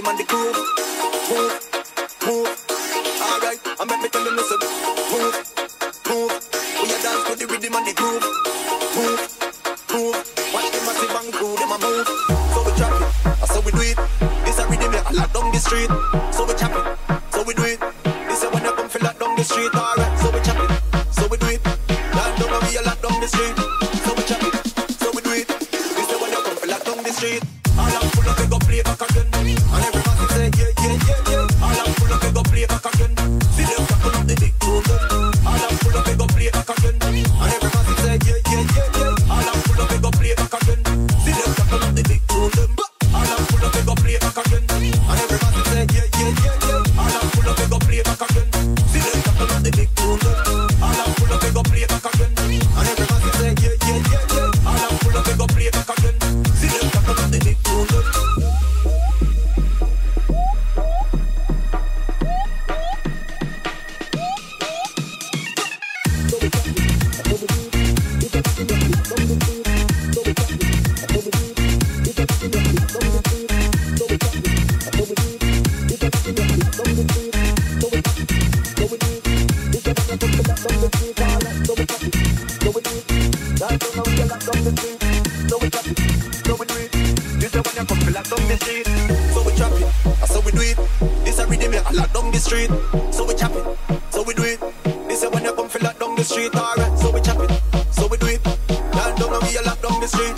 rhythm and the groove. Move, move. Alright, I make me tell you listen. Move, move. We a dance to the rhythm and the groove. Move, move. Watch the massive and crew, them a move. So we chop it, so we do it. This a rhythm, I lock down the street. So we chop it, so we do it. This a when you come feel lock down the street. Alright, so we chop it, so we do it. Lock down and we a lock down the street. So we chop it, so we do it. This a when you come feel lock down the street. All I'm full of, we go play back again. And everybody say yeah, yeah, yeah, yeah. All I'm full of, we go play back again. See them tackle up the big tune. All I'm full of, we go play back again. And everybody say yeah, yeah, yeah, yeah. All I'm full of, we go play back again. See them tackle up the big tune. All I'm full of, we go play back again. And everybody say yeah, yeah, yeah, yeah. All I'm full of, we go play back again. See them tackle up the big tune. All I'm full of, we go play back again. And everybody say yeah, yeah, yeah, yeah. All I'm full of, we go play back again. See them tackle up the big tune. Street, so we chop it, so we do it. This is when you come feel lock down the street, alright. So we chop it, so we do it. Land down and we a lock down the street.